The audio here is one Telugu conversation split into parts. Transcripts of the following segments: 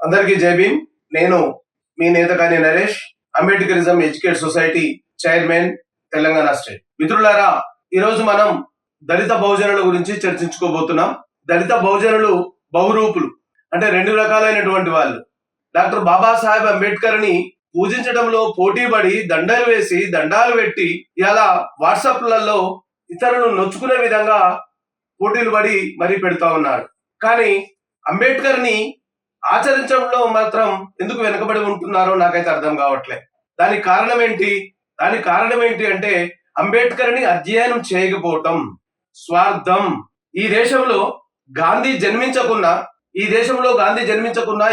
అందరికీ జై భీమ్. నేను మీ Netakani Naresh, Ambedkarism educate society chairman, Telangana state. మిత్రులారా, ఈరోజు మనం దళిత బహుజనుల గురించి చర్చించుకోబోతున్నాం. దళిత బహుజనులు బహురూపులు, అంటే రెండు రకాలైనటువంటి వాళ్ళు. డాక్టర్ బాబాసాహెబ్ అంబేద్కర్ ని పూజించడంలో పోటీపడి దండలు వేసి దండాలు పెట్టి ఇలా వాట్సాప్లలో ఇతరులను నొచ్చుకునే విధంగా పోటీలు పడి మరీ పెడతా ఉన్నారు. కానీ అంబేద్కర్ ని ఆచరించడంలో మాత్రం ఎందుకు వెనుకబడి ఉంటున్నారో నాకైతే అర్థం కావట్లే. దానికి కారణం ఏంటి అంటే అంబేద్కర్ ని అధ్యయనం చేయకపోవటం, స్వార్థం. ఈ దేశంలో గాంధీ జన్మించకున్నా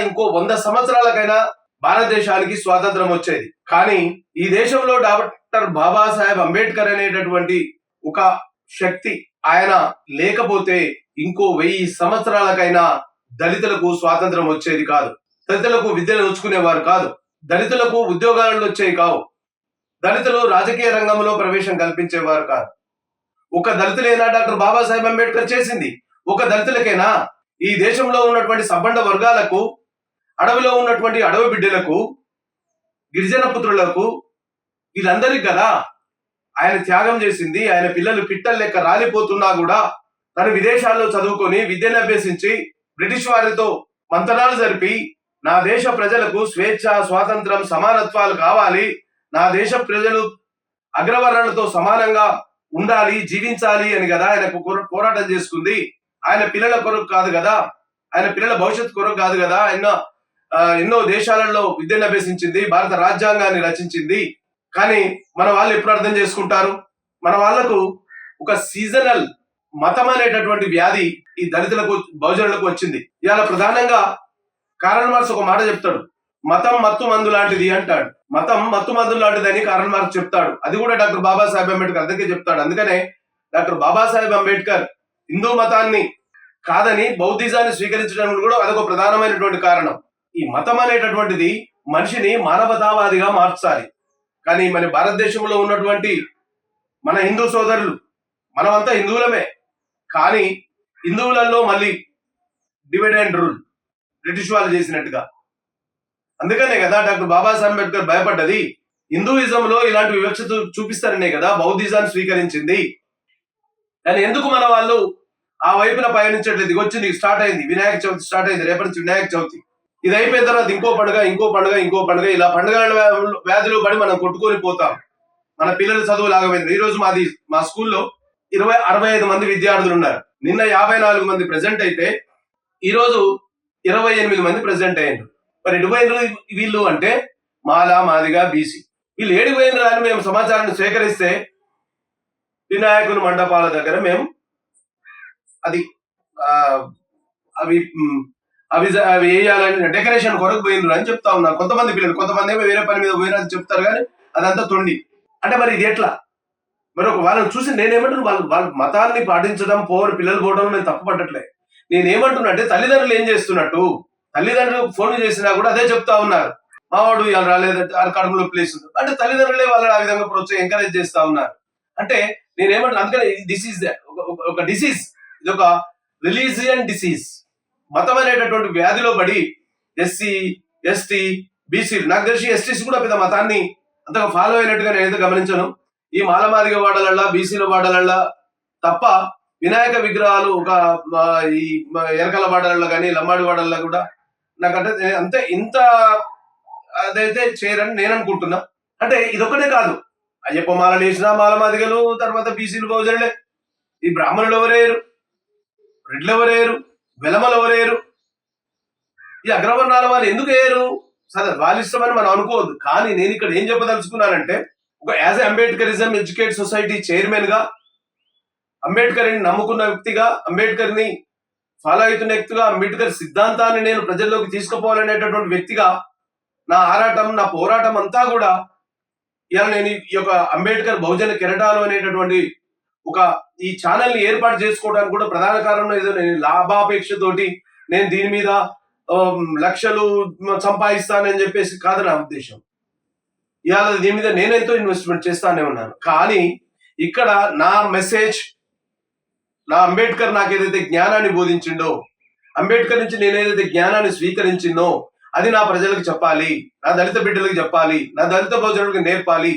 ఇంకో 100 సంవత్సరాలకైనా భారతదేశానికి స్వాతంత్రం వచ్చేది. కానీ ఈ దేశంలో డాక్టర్ బాబాసాహెబ్ అంబేద్కర్ అనేటటువంటి ఒక శక్తి ఆయన లేకపోతే ఇంకో 1000 సంవత్సరాలకైనా దళితులకు స్వాతంత్రం వచ్చేది కాదు. దళితులకు విద్యను ఉంచుకునేవారు కాదు. దళితులకు ఉద్యోగాలు వచ్చేవి కావు. దళితులు రాజకీయ రంగంలో ప్రవేశం కల్పించేవారు కాదు. ఒక దళితులైనా డాక్టర్ బాబాసాహెబ్ అంబేద్కర్ చేసింది? ఒక దళితులకైనా? ఈ దేశంలో ఉన్నటువంటి సబ్బండ వర్గాలకు, అడవిలో ఉన్నటువంటి అడవి బిడ్డలకు, గిరిజన పుత్రులకు, వీళ్ళందరికీ కదా ఆయన త్యాగం చేసింది. ఆయన పిల్లలు పిట్టల లెక్క రాలిపోతున్నా కూడా తను విదేశాల్లో చదువుకొని విద్యను అభ్యసించి బ్రిటిష్ వారితో మంతనాలు జరిపి నా దేశ ప్రజలకు స్వేచ్ఛ, స్వాతంత్రం, సమానత్వాలు కావాలి, నా దేశ ప్రజలు అగ్రవర్ణాలతో సమానంగా ఉండాలి, జీవించాలి అని కదా ఆయన పోరాటం చేసుకుంది. ఆయన పిల్లల కొరకు కాదు కదా, ఆయన పిల్లల భవిష్యత్తు కొరకు కాదు కదా. ఎన్నో దేశాలలో విద్యను అభ్యసించింది, భారత రాజ్యాంగాన్ని రచించింది. కానీ మన వాళ్ళు ఎప్పుడు అర్థం చేసుకుంటారు? మన వాళ్లకు ఒక సీజనల్ మతం అనేటటువంటి వ్యాధి ఈ దళితులకు, బహుజనులకు వచ్చింది. ఇవాళ ప్రధానంగా కారల్ మార్క్స్ ఒక మాట చెప్తాడు, మతం మత్తు మందు లాంటిది అంటాడు. మతం మత్తు మందు లాంటిదని కారల్ మార్క్స్ చెప్తాడు. అది కూడా డాక్టర్ బాబాసాహెబ్ అంబేద్కర్ అందుకే చెప్తాడు. అందుకనే డాక్టర్ బాబాసాహెబ్ అంబేద్కర్ హిందూ మతాన్ని కాదని బౌద్ధిజాన్ని స్వీకరించడానికి కూడా అదొక ప్రధానమైనటువంటి కారణం. ఈ మతం అనేటటువంటిది మనిషిని మానవతావాదిగా మార్చాలి. కానీ మన భారతదేశంలో ఉన్నటువంటి మన హిందూ సోదరులు, మనమంతా హిందువులమే, కానీ హిందువులలో మళ్ళీ డివైడ్ అండ్ రూల్ బ్రిటిష్ వాళ్ళు చేసినట్టుగా. అందుకనే కదా డాక్టర్ బాబాసాహెబ్ అంబేద్కర్ భయపడ్డది. హిందూయిజంలో ఇలాంటి వివక్ష చూపిస్తారనే కదా బౌద్ధిజాన్ని స్వీకరించింది. కానీ ఎందుకు మన వాళ్ళు ఆ వైపున పయనించట్లేదు? వచ్చింది, స్టార్ట్ అయింది, వినాయక చవితి స్టార్ట్ అయింది. రేపటి నుంచి వినాయక చవితి. ఇది అయిపోయిన తర్వాత ఇంకో పండుగ, ఇలా పండుగల వ్యాధులు పడి మనం కొట్టుకొని పోతాం. మన పిల్లలు చదువు లాగమైంది. ఈ రోజు మా స్కూల్లో 65 మంది విద్యార్థులు ఉన్నారు. నిన్న 54 మంది ప్రెసెంట్ అయితే ఈ రోజు 28 మంది ప్రెసెంట్ అయ్యారు. మరి ఎటుపోయినరు వీళ్ళు అంటే మాదిగా బీసీ. వీళ్ళు ఏడిపోయినరు అని మేము సమాచారాన్ని సేకరిస్తే వినాయకుని మండపాల దగ్గర మేము అవి వేయాలని డెకరేషన్ కొరకు పోయినరు అని చెప్తా ఉన్నారు కొంతమంది పిల్లలు. కొంతమంది ఏమో వేరే పని మీద పోయినని చెప్తారు, కానీ అదంతా తొండి. అంటే మరి ఇది ఎట్లా? మరి ఒక వాళ్ళని చూసి నేనేమంటున్నా, వాళ్ళ మతాన్ని పాటించడం, పిల్లలు పోవడం నేను తప్పు పట్టట్లే. నేనేమంటున్నా అంటే తల్లిదండ్రులు ఏం చేస్తున్నట్టు, తల్లిదండ్రులు ఫోన్ చేసినా కూడా అదే చెప్తా ఉన్నారు, మావాడు ఇలా రాలేదంటే ఆ కడుపులో ప్లేస్ ఉంది అంటే తల్లిదండ్రులే వాళ్ళని ఆ విధంగా ఎంకరేజ్ చేస్తా ఉన్నారు. అంటే నేనేమంటున్నా, అందుకని దిస్ ఈజ్ ఒక డిసీజ్, ఇది ఒక రిలీజియన్ డిసీజ్. మతం అనేటటువంటి వ్యాధిలో పడి ఎస్సీ, ఎస్టీ, బీసీలు, నాకు తెలిసి ఎస్టీస్ కూడా పెద్ద మతాన్ని అంతగా ఫాలో అయినట్టుగా నేనైతే గమనించను. ఈ మాలమాదిగ వాడలల్లా, బీసీల వాడలల్లా తప్ప వినాయక విగ్రహాలు ఒక ఈ ఎరకల వాడలల్లో కానీ లంబాడి వాడల్లో కూడా నాకంటే అంతే ఇంత అదైతే చేయరని నేను అనుకుంటున్నా. అంటే ఇదొక్కటే కాదు, అయ్యప్ప మాలలు వేసిన మాలమాదిగలు, తర్వాత బీసీలు, బహుజనులే. ఈ బ్రాహ్మణులు ఎవరేరు, రెడ్లు ఎవరేరు, వెలమలు ఎవరేరు, ఈ అగ్రవర్ణాల వాళ్ళు ఎందుకు వేయరు? సరే వాళ్ళ ఇష్టమని మనం అనుకోవద్దు. కానీ నేను ఇక్కడ ఏం చెప్పదలుచుకున్నానంటే, ఒక as a Ambedkarism educate society chairman గా, అంబేద్కర్ ని నమ్ముకున్న వ్యక్తిగా, అంబేద్కర్ ని ఫాలో అవుతున్న వ్యక్తిగా, అంబేద్కర్ సిద్ధాంతాన్ని నేను ప్రజల్లోకి తీసుకుపోవాలనేటటువంటి వ్యక్తిగా నా ఆరాటం, నా పోరాటం అంతా కూడా ఇలా నేను ఈ యొక్క అంబేద్కర్ బహుజన కెరటాలు అనేటటువంటి ఒక ఈ ఛానల్ ని ఏర్పాటు చేసుకోవడానికి కూడా ప్రధాన కారణం ఏదో నేను లాభాపేక్షతోటి నేను దీని మీద లక్షలు సంపాదిస్తానని చెప్పేసి కాదు నా ఉద్దేశం. ఇవాళ దీని మీద నేనెంతో ఇన్వెస్ట్మెంట్ చేస్తానే ఉన్నాను. కానీ ఇక్కడ నా మెసేజ్, నా అంబేద్కర్ నాకు ఏదైతే జ్ఞానాన్ని బోధించిండో, అంబేద్కర్ నుంచి నేను ఏదైతే జ్ఞానాన్ని స్వీకరించిందో అది నా ప్రజలకు చెప్పాలి, నా దళిత బిడ్డలకు చెప్పాలి, నా దళిత భోజనులకు నేర్పాలి,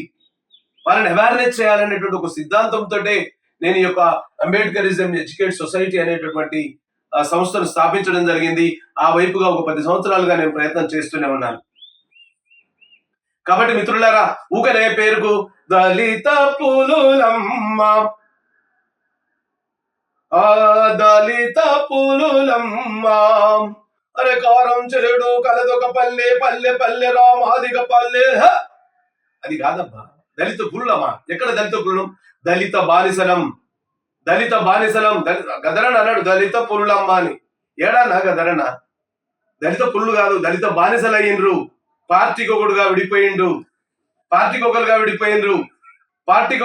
వాళ్ళని అవేర్నెస్ చేయాలనేటువంటి ఒక సిద్ధాంతంతో నేను ఈ యొక్క అంబేద్కరిజం ఎడ్యుకేట్ సొసైటీ అనేటటువంటి సంస్థను స్థాపించడం జరిగింది. ఆ వైపుగా ఒక 10 సంవత్సరాలుగా నేను ప్రయత్నం చేస్తూనే ఉన్నాను. కాబట్టి మిత్రులారా, ఊకనే పేరుకు దళిత పులులమ్మ, దళిత పులులమ్మ, అరే కారం చెరుడు కలదొక పల్లె, పల్లె పల్లె రామాదిగ పల్లె, అది కాదమ్మా. దళిత పులులమ్మా. ఎక్కడ దళిత పులులం? దళిత బానిసలం, దళిత బానిసలం. గదరన్ అన్నాడు దళిత పులులమ్మ అని. ఏడన్నా గదరన్న? దళిత పుల్లు కాదు, దళిత బానిసలు అయ్యిండ్రు. పార్టీకి ఒకడుగా విడిపోయిండ్రు, పార్టీకి ఒకరుగా విడిపోయినరు, పార్టీకి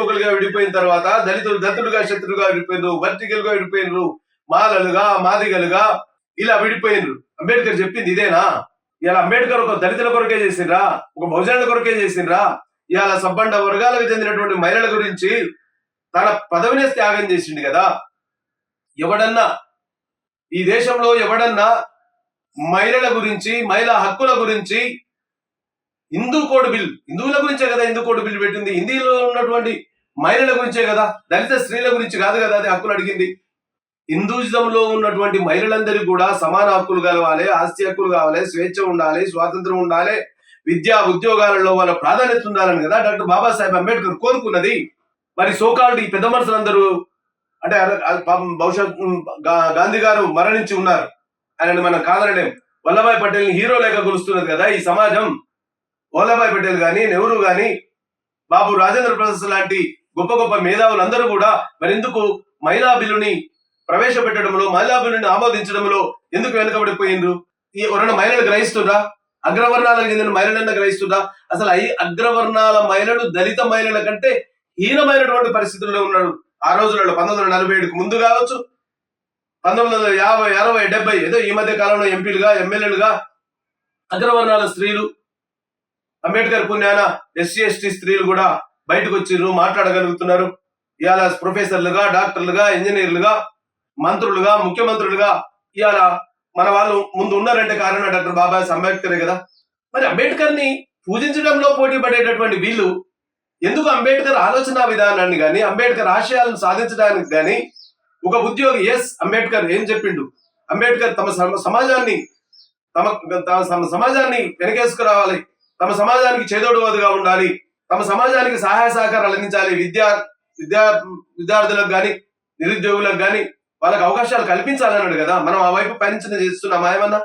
ఒకరుగా విడిపోయిన తర్వాత దళితులు దత్తుడుగా శత్రుగా విడిపోయినరు, వర్టికలుగా విడిపోయినరు, మాలలుగా మాదిగలుగా ఇలా విడిపోయినరు. అంబేద్కర్ చెప్పింది ఇదేనా? ఇలా అంబేద్కర్ ఒక దళితుల కొరకే చేసిండ్రా? ఒక బహుజనుల కొరకే చేసిండ్రా? ఇవాళ సబ్బండ వర్గాలకు చెందినటువంటి మహిళల గురించి తన పదవినే త్యాగం చేసిండు కదా. ఎవడన్నా ఈ దేశంలో ఎవడన్నా మహిళల గురించి, మహిళా హక్కుల గురించి, హిందూ కోడ్ బిల్, హిందువుల గురించే కదా హిందూ కోడ్ బిల్ పెట్టింది, హిందీలో ఉన్నటువంటి మహిళల గురించే కదా, దళిత స్త్రీల గురించి కాదు కదా అది హక్కులు అడిగింది. హిందూయిజంలో ఉన్నటువంటి మహిళలందరికీ కూడా సమాన హక్కులు కలవాలి, ఆస్తి హక్కులు కావాలి, స్వేచ్ఛ ఉండాలి, స్వాతంత్రం ఉండాలి, విద్యా ఉద్యోగాలలో వాళ్ళ ప్రాధాన్యత ఉండాలని కదా డాక్టర్ బాబాసాహెబ్ అంబేద్కర్ కోరుకున్నది. మరి సోకాల్డ్ ఈ పెద్ద మనుషులందరూ అంటే బహుశా గాంధీ గారు మరణించి ఉన్నారు, ఆయనని మనం కాదనలేం. వల్లభాయ్ పటేల్ ని హీరో లేక కొలుస్తున్నది కదా ఈ సమాజం. వల్లభాయ్ పటేల్ గాని, నెహ్రూ గాని, బాబు రాజేంద్ర ప్రసాద్ లాంటి గొప్ప గొప్ప మేధావులందరూ కూడా మరెందుకు మహిళా బిల్లుని ప్రవేశపెట్టడంలో, మహిళా బిల్లుని ఆమోదించడంలో ఎందుకు వెనుకబడిపోయిండ్రు? ఎవరైనా మహిళలు గ్రహిస్తుండ్రా? అగ్రవర్ణాలకు చెందిన మహిళలన్నా గ్రహిస్తుండ్రా? అసలు అగ్రవర్ణాల మహిళలు దళిత మహిళల కంటే హీనమైనటువంటి పరిస్థితుల్లో ఉన్నాడు ఆ రోజులలో. 1947కు ముందు కావచ్చు, 1950, 60, 70 ఏదో ఈ మధ్య కాలంలో ఎంపీలుగా, ఎమ్మెల్యేలుగా అగ్రవర్ణాల స్త్రీలు, అంబేద్కర్ పుణ్యాన ఎస్సీ ఎస్టీ స్త్రీలు కూడా బయటకు వచ్చిర్రు, మాట్లాడగలుగుతున్నారు. ఇవాళ ప్రొఫెసర్లుగా, డాక్టర్లుగా, ఇంజనీర్లుగా, మంత్రులుగా, ముఖ్యమంత్రులుగా ఇవాళ మన వాళ్ళు ముందు ఉన్నారంటే కారణం డాక్టర్ బాబాసాహెబ్ అంబేద్కరే కదా. మరి అంబేద్కర్ ని పూజించడంలో పోటీ పడేటటువంటి వీళ్ళు ఎందుకు అంబేద్కర్ ఆలోచన విధానాన్ని కానీ, అంబేద్కర్ ఆశయాలను సాధించడానికి కానీ ఒక ఉద్యోగి అంబేద్కర్ ఏం చెప్పిండు? అంబేద్కర్ తమ సమాజాన్ని వెనకేసుకురావాలి, తమ సమాజానికి చేదోడువదుగా ఉండాలి, తమ సమాజానికి సహాయ సహకారాలు అందించాలి, విద్యార్థులకు కానీ, నిరుద్యోగులకు కానీ వాళ్ళకి అవకాశాలు కల్పించాలన్నాడు కదా. మనం ఆ వైపు పయనించిన చేస్తున్నామా ఏమన్నా?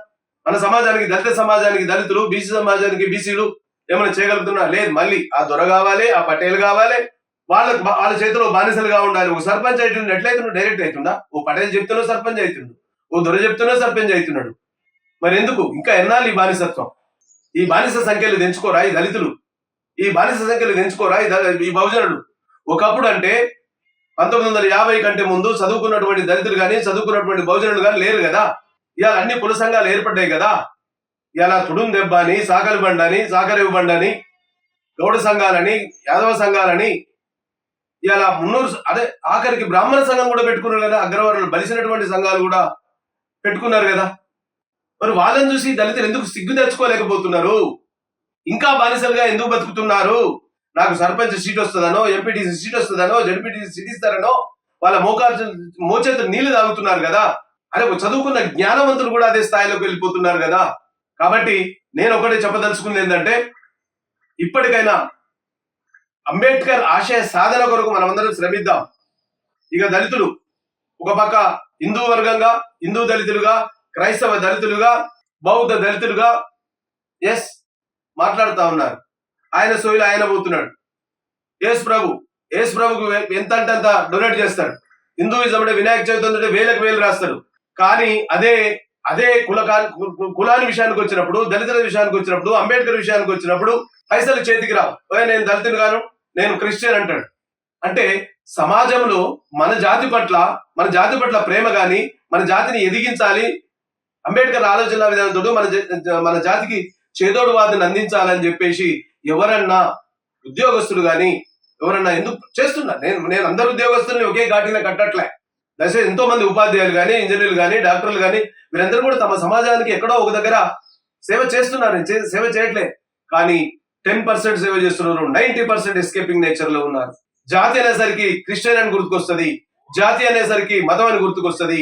మన సమాజానికి, దళిత సమాజానికి దళితులు, బీసీ సమాజానికి బీసీలు ఏమైనా చేయగలుగుతున్నా? లేదు. మళ్ళీ ఆ దొర కావాలి, ఆ పటేల్ కావాలి, వాళ్ళ చేతిలో బానిసలుగా ఉండాలి. ఒక సర్పంచ్ అవుతుండే ఎట్లయితుండు? డైరెక్ట్ అవుతుండా? ఓ పటేల్ చెప్తున్నా సర్పంచ్ అవుతుండు, ఓ దొర చెప్తున్నా సర్పంచ్ అవుతున్నాడు. మరి ఎందుకు ఇంకా ఎన్నాళ్ళు ఈ బానిసత్వం? ఈ బానిస సంఖ్యలు తెంచుకోరా ఈ దళితులు? ఈ బానిస సంఖ్యలు తెంచుకోరా ఈ బహుజనులు? ఒకప్పుడు అంటే 1950 కంటే ముందు చదువుకున్నటువంటి దళితులు కానీ, చదువుకున్నటువంటి బహుజనులు కానీ లేరు కదా. ఇవాళ అన్ని కుల సంఘాలు ఏర్పడ్డాయి కదా. ఇలా తుడుం దెబ్బ అని, సాకలి బండ అని, సాకరేవు బండ అని, గౌడ సంఘాలని, యాదవ సంఘాలని, ఇలా అదే ఆఖరికి బ్రాహ్మణ సంఘం కూడా పెట్టుకున్నారు కదా. అగ్రవర్ణులు బలిసినటువంటి సంఘాలు కూడా పెట్టుకున్నారు కదా. మరి వాళ్ళని చూసి దళితులు ఎందుకు సిగ్గు తెచ్చుకోలేకపోతున్నారు? ఇంకా బానిసలుగా ఎందుకు బతుకుతున్నారు? నాకు సర్పంచ్ సీట్ వస్తుందనో, ఎంపీటీసీ సీట్ వస్తుందనో, జడ్పీటీసీ సీట్ ఇస్తారనో వాళ్ళ మోచేతులు నీళ్లు తాగుతున్నారు కదా. అరే చదువుకున్న జ్ఞానవంతులు కూడా అదే స్థాయిలోకి వెళ్ళిపోతున్నారు కదా. కాబట్టి నేను ఒకటే చెప్పదలుచుకుంది ఏంటంటే, ఇప్పటికైనా అంబేద్కర్ ఆశయ సాధన కొరకు మనమందరం శ్రమిద్దాం. ఇక దళితులు ఒక పక్క హిందూ వర్గంగా, హిందూ దళితులుగా, క్రైస్తవ దళితులుగా, బౌద్ధ దళితులుగా మాట్లాడుతా ఉన్నారు. ఆయన సోయిలు ఆయన పోతున్నాడు. యేసు ప్రభుకు ఎంత అంటే అంత డొనేట్ చేస్తాడు. హిందూయిజం అంటే వినాయక చవితి అంటే వేలకు వేలు రాస్తాడు. కానీ అదే కులాని విషయానికి వచ్చినప్పుడు, దళితుల విషయానికి వచ్చినప్పుడు, అంబేద్కర్ విషయానికి వచ్చినప్పుడు పైసలు చేతికి రావు. నేను దళితుడు గాను, నేను క్రిస్టియన్ అంటాడు. అంటే సమాజంలో మన జాతి పట్ల ప్రేమ గాని, మన జాతిని ఎదిగించాలి, అంబేద్కర్ ఆలోచన విధానంతో మన జాతికి చేదోడువాదిని అందించాలని చెప్పేసి ఎవరన్నా ఉద్యోగస్తులు గాని ఎవరన్నా ఎందుకు చేస్తున్నారు? నేను అందరు ఉద్యోగస్తుల్ని ఒకే ఘాటిన కట్టట్లే. ఎంతో మంది ఉపాధ్యాయులు కానీ, ఇంజనీర్లు కానీ, డాక్టర్లు కానీ వీరందరూ కూడా తమ సమాజానికి ఎక్కడో ఒక దగ్గర సేవ చేస్తున్నారు. సేవ చేయట్లే, కానీ 10% సేవ చేస్తున్నారు, 90% ఎస్కేపింగ్ నేచర్ లో ఉన్నారు. జాతి అనేసరికి క్రిస్టియన్ అని గుర్తుకొస్తుంది, జాతి అనేసరికి మతం అని గుర్తుకొస్తుంది.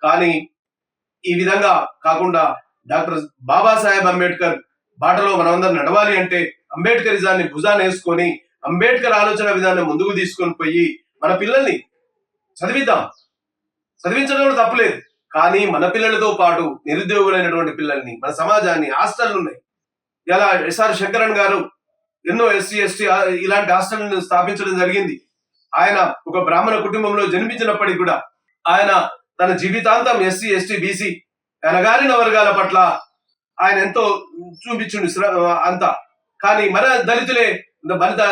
కానీ ఈ విధంగా కాకుండా డాక్టర్ బాబాసాహెబ్ అంబేద్కర్ బాటలో మనమందరం నడవాలి అంటే అంబేద్కరిజాన్ని భుజాన్ని వేసుకొని అంబేద్కర్ ఆలోచన విధానం ముందుకు తీసుకొని పోయి మన పిల్లల్ని చదివిద్దాం. చదివించడంలో తప్పులేదు, కానీ మన పిల్లలతో పాటు నిరుద్యోగులైనటువంటి పిల్లల్ని, మన సమాజాన్ని, హాస్టల్ ఉన్నాయి. ఇలా ఎస్ఆర్ శంకరన్ గారు ఎన్నో ఎస్సీ ఎస్టీ ఇలాంటి హాస్టల్ని స్థాపించడం జరిగింది. ఆయన ఒక బ్రాహ్మణ కుటుంబంలో జన్మించినప్పటికీ కూడా ఆయన తన జీవితాంతం ఎస్సీ ఎస్టీ బీసీ అనగారిన వర్గాల పట్ల ఆయన ఎంతో చూపించిండు అంతా. కానీ మన దళితులే,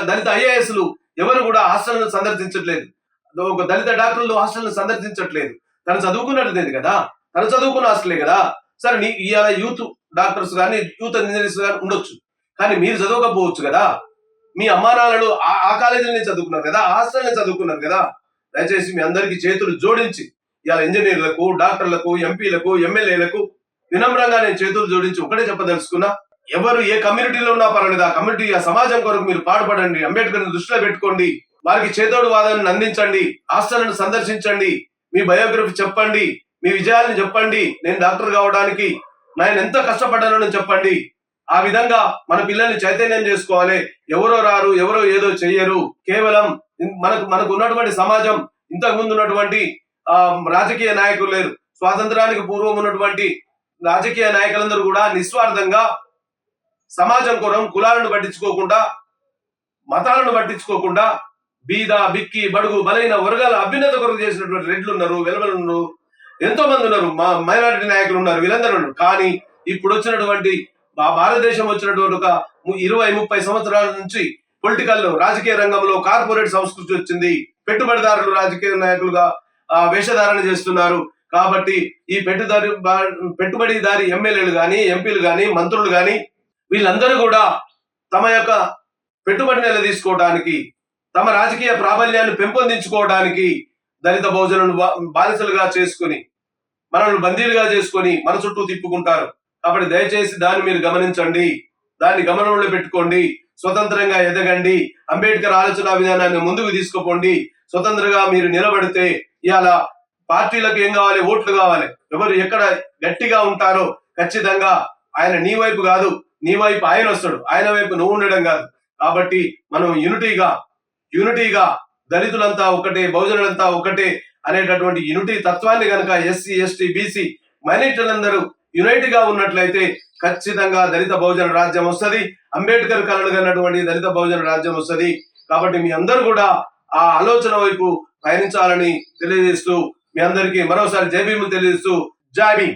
దళిత ఐఏఎస్లు ఎవరు కూడా హాస్టల్ను సందర్శించట్లేదు, ఒక దళిత డాక్టర్లు హాస్టల్ను సందర్శించట్లేదు. తను చదువుకున్నట్లేదు కదా, తను చదువుకున్న హాస్టలే కదా. సరే ఇవాళ యూత్ డాక్టర్స్ కానీ యూత్ ఇంజనీర్స్ కానీ ఉండొచ్చు, కానీ మీరు చదవకపోవచ్చు కదా. మీ అమ్మానాన్నలు ఆ కాలేజీని చదువుకున్నారు కదా, హాస్టల్ని చదువుకున్నారు కదా. దయచేసి మీ అందరికీ చేతులు జోడించి ఇవాళ ఇంజనీర్లకు, డాక్టర్లకు, ఎంపీలకు, ఎమ్మెల్యేలకు వినమ్రంగా నేను చేతులు జోడించి ఒకటే చెప్పదలుచుకున్నా, ఎవరు ఏ కమ్యూనిటీలో ఉన్నా పర్వాలేదు, ఆ కమ్యూనిటీ, ఆ సమాజం కొరకు మీరు పాటుపడండి. అంబేద్కర్ దృష్టిలో పెట్టుకోండి, వారికి చేతోడు వాదాన్ని అందించండి, హాస్టల్ను సందర్శించండి, మీ బయోగ్రఫీ చెప్పండి, మీ విజయాలను చెప్పండి, నేను డాక్టర్ కావడానికి నేను ఎంత కష్టపడ్డానో చెప్పండి. ఆ విధంగా మన పిల్లల్ని చైతన్యం చేసుకోవాలి. ఎవరో రారు, ఎవరో ఏదో చెయ్యరు. కేవలం మనకు ఉన్నటువంటి సమాజం, ఇంతకు ముందు ఉన్నటువంటి రాజకీయ నాయకులు లేరు, స్వాతంత్రానికి పూర్వం ఉన్నటువంటి రాజకీయ నాయకులందరూ కూడా నిస్వార్థంగా సమాజం కొరం కులాలను పట్టించుకోకుండా, మతాలను పట్టించుకోకుండా బీద బిక్కి బడుగు బలైన వర్గాల అభ్యున్నత కొరకు చేసినటువంటి రెడ్లు ఉన్నారు, వెలవలు ఉన్నారు, ఎంతో మంది ఉన్నారు, మైనారిటీ నాయకులు ఉన్నారు, వీళ్ళందరూ ఉన్నారు. కానీ ఇప్పుడు వచ్చినటువంటి భారతదేశం వచ్చినటువంటి ఒక 20-30 సంవత్సరాల నుంచి పొలిటికల్ రాజకీయ రంగంలో కార్పొరేట్ సంస్కృతి వచ్చింది. పెట్టుబడిదారులు రాజకీయ నాయకులుగా వేషధారణ చేస్తున్నారు. కాబట్టి ఈ పెట్టుబడిదారి ఎమ్మెల్యేలు గాని, ఎంపీలు గాని, మంత్రులు గాని వీళ్ళందరూ కూడా తమ యొక్క పెట్టుబడిని నిలదీసుకోవడానికి, తమ రాజకీయ ప్రాబల్యాన్ని పెంపొందించుకోవడానికి దళిత బహుజనులను బానిసలుగా చేసుకుని, మనల్ని బందీలుగా చేసుకొని మన చుట్టూ తిప్పుకుంటారు. కాబట్టి దయచేసి దాన్ని మీరు గమనించండి, దాన్ని గమనంలో పెట్టుకోండి, స్వతంత్రంగా ఎదగండి, అంబేద్కర్ ఆలోచన విధానాన్ని ముందుకు తీసుకుపోండి. స్వతంత్రంగా మీరు నిలబడితే ఇవాళ పార్టీలకు ఏం కావాలి? ఓట్లు కావాలి. ఎవరు ఎక్కడ గట్టిగా ఉంటారో ఖచ్చితంగా ఆయన నీ వైపు కాదు, నీ వైపు ఆయన వస్తాడు, ఆయన వైపు నువ్వు ఉండడం కాదు. కాబట్టి మనం యూనిటీగా దళితులంతా ఒకటే, బహుజనులంతా ఒకటే అనేటటువంటి యూనిటీ తత్వాన్ని కనుక ఎస్సీ ఎస్టీ బీసీ మైనారిటీలందరూ యునైట్ గా ఉన్నట్లయితే ఖచ్చితంగా దళిత బహుజన రాజ్యం వస్తుంది. అంబేద్కర్ కలలు కన్నటువంటి దళిత బహుజన రాజ్యం వస్తుంది. కాబట్టి మీ అందరూ కూడా ఆ ఆలోచన వైపు పయనించాలని తెలియజేస్తూ మీ అందరికీ మరోసారి జై భీములు తెలియజేస్తూ జై భీమ్.